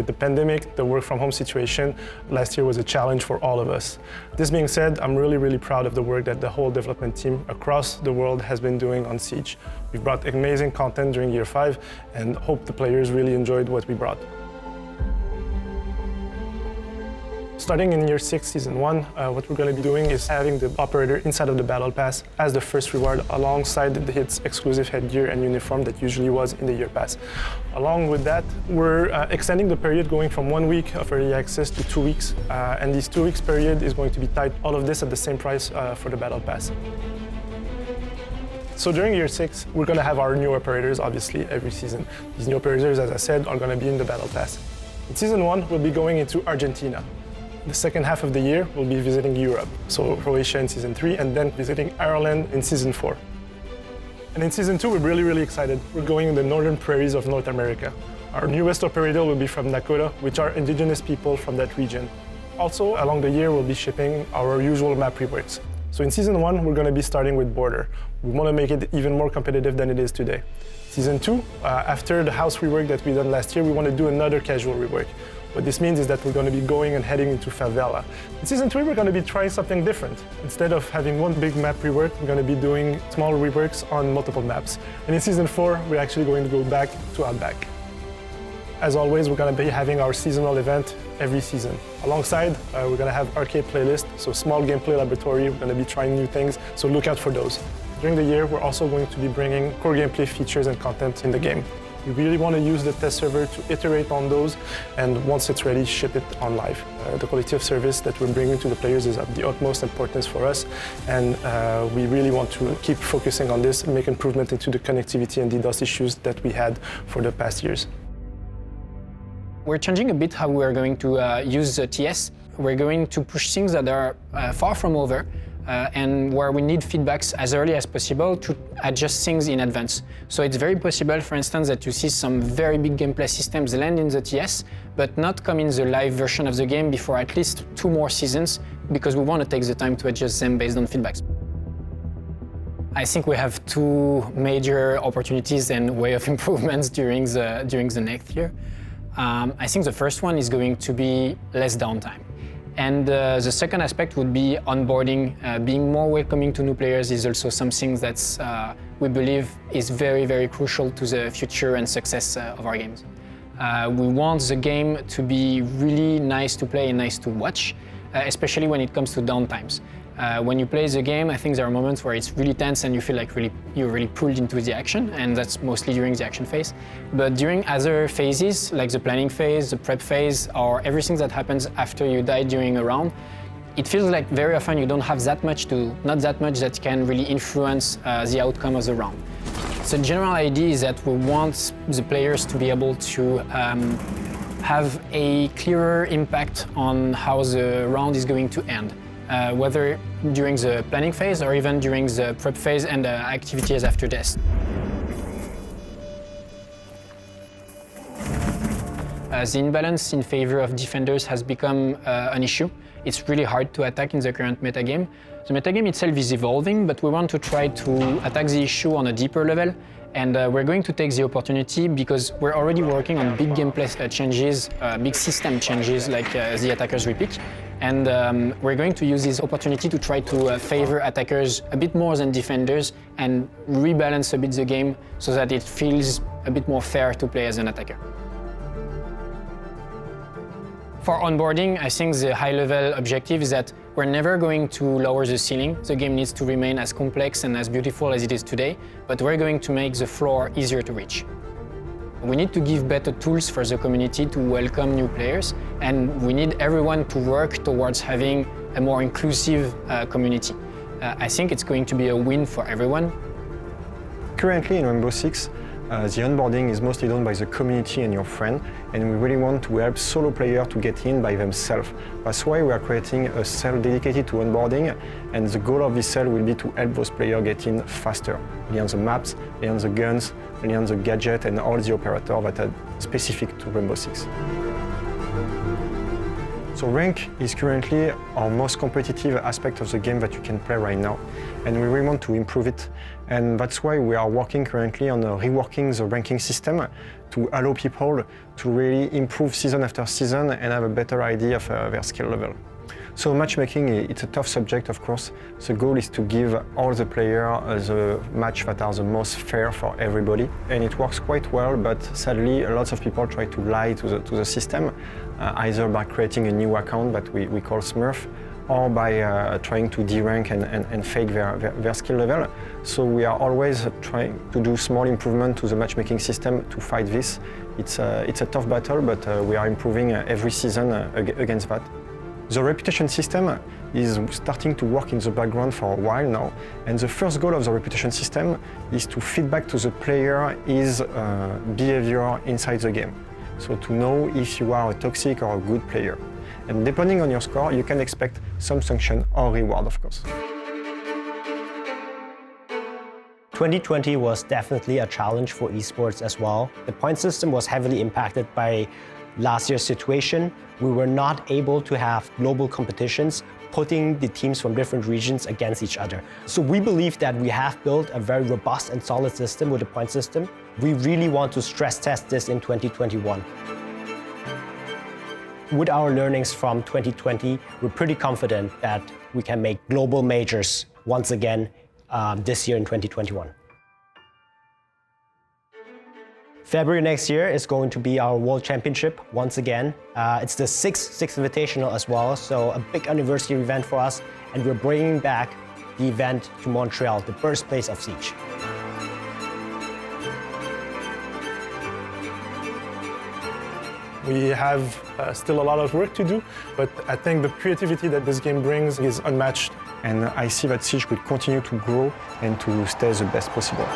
With the pandemic, the work from home situation, last year was a challenge for all of us. This being said, I'm really proud of the work that the whole development team across the world has been doing on Siege. We've brought amazing content during year 5 and hope the players really enjoyed what we brought. Starting in year 6, season 1, what we're going to be doing is having the operator inside of the battle pass as the first reward alongside its exclusive headgear and uniform that usually was in the year pass. Along with that, we're extending the period going from 1 week of early access to 2 weeks. And this 2 weeks period is going to be tied, all of this at the same price for the battle pass. So during year 6, we're going to have our new operators, obviously, every season. These new operators, as I said, are going to be in the battle pass. In season 1, we'll be going into Argentina. The second half of the year, we'll be visiting Europe, so Croatia in season 3, and then visiting Ireland in season 4. And in season 2, we're really excited. We're going in the northern prairies of North America. Our newest operator will be from Dakota, which are indigenous people from that region. Also, along the year, we'll be shipping our usual map reworks. So in season 1, we're going to be starting with Border. We want to make it even more competitive than it is today. Season 2, after the house rework that we done last year, we want to do another casual rework. What this means is that we're going to be going and heading into favela. In season 3, we're going to be trying something different. Instead of having one big map rework, we're going to be doing small reworks on multiple maps. And in season 4, we're actually going to go back to Outback. As always, we're going to be having our seasonal event every season. Alongside, we're going to have arcade playlist, so small gameplay laboratory. We're going to be trying new things, so look out for those. During the year, we're also going to be bringing core gameplay features and content in the game. We really want to use the test server to iterate on those, and once it's ready, ship it on live. The quality of service that we're bringing to the players is of the utmost importance for us, and we really want to keep focusing on this and make improvement into the connectivity and DDoS issues that we had for the past years. We're changing a bit how we're going to use TS. We're going to push things that are far from over, and where we need feedbacks as early as possible to adjust things in advance. So it's very possible, for instance, that you see some very big gameplay systems land in the TS, but not come in the live version of the game before at least 2 more seasons, because we want to take the time to adjust them based on feedbacks. I think we have 2 major opportunities and way of improvements during the next year. I think the first one is going to be less downtime. And the second aspect would be onboarding. Being more welcoming to new players is also something that we believe is very crucial to the future and success of our games. We want the game to be really nice to play and nice to watch, especially when it comes to downtimes. When you play the game, I think there are moments where it's really tense and you feel like you're really pulled into the action, and that's mostly during the action phase. But during other phases, like the planning phase, the prep phase, or everything that happens after you die during a round, it feels like very often you don't have not that much that can really influence the outcome of the round. So the general idea is that we want the players to be able to have a clearer impact on how the round is going to end. Whether during the planning phase or even during the prep phase and activities after this. The imbalance in favor of defenders has become an issue. It's really hard to attack in the current metagame. The metagame itself is evolving, but we want to try to attack the issue on a deeper level. And we're going to take the opportunity because we're already working on big gameplay changes, big system changes like the attackers repick. And we're going to use this opportunity to try to favor attackers a bit more than defenders and rebalance a bit the game so that it feels a bit more fair to play as an attacker. For onboarding, I think the high-level objective is that we're never going to lower the ceiling. The game needs to remain as complex and as beautiful as it is today, but we're going to make the floor easier to reach. We need to give better tools for the community to welcome new players, and we need everyone to work towards having a more inclusive community. I think it's going to be a win for everyone. Currently in Rainbow Six, the onboarding is mostly done by the community and your friend, and we really want to help solo players to get in by themselves. That's why we are creating a cell dedicated to onboarding, and the goal of this cell will be to help those players get in faster, learn the maps, learn the guns, learn the gadget and all the operators that are specific to Rainbow Six. So rank is currently our most competitive aspect of the game that you can play right now, and we really want to improve it. And that's why we are working currently on reworking the ranking system to allow people to really improve season after season and have a better idea of their skill level. So matchmaking, it's a tough subject, of course. The goal is to give all the players the match that are the most fair for everybody. And it works quite well, but sadly, lots of people try to lie to the system, either by creating a new account that we call Smurf, or by trying to derank and fake their skill level. So we are always trying to do small improvement to the matchmaking system to fight this. It's a tough battle, but we are improving every season against that. The reputation system is starting to work in the background for a while now, and the first goal of the reputation system is to feedback to the player his behavior inside the game. So to know if you are a toxic or a good player. And depending on your score, you can expect some sanction or reward, of course. 2020 was definitely a challenge for esports as well. The point system was heavily impacted by last year's situation. We were not able to have global competitions, putting the teams from different regions against each other. So we believe that we have built a very robust and solid system with the point system. We really want to stress test this in 2021. With our learnings from 2020, we're pretty confident that we can make global majors once again this year in 2021. February next year is going to be our World Championship once again. It's the sixth Invitational as well, so a big anniversary event for us, and we're bringing back the event to Montreal, the birthplace of Siege. We have still a lot of work to do, but I think the creativity that this game brings is unmatched. And I see that Siege will continue to grow and to stay the best possible.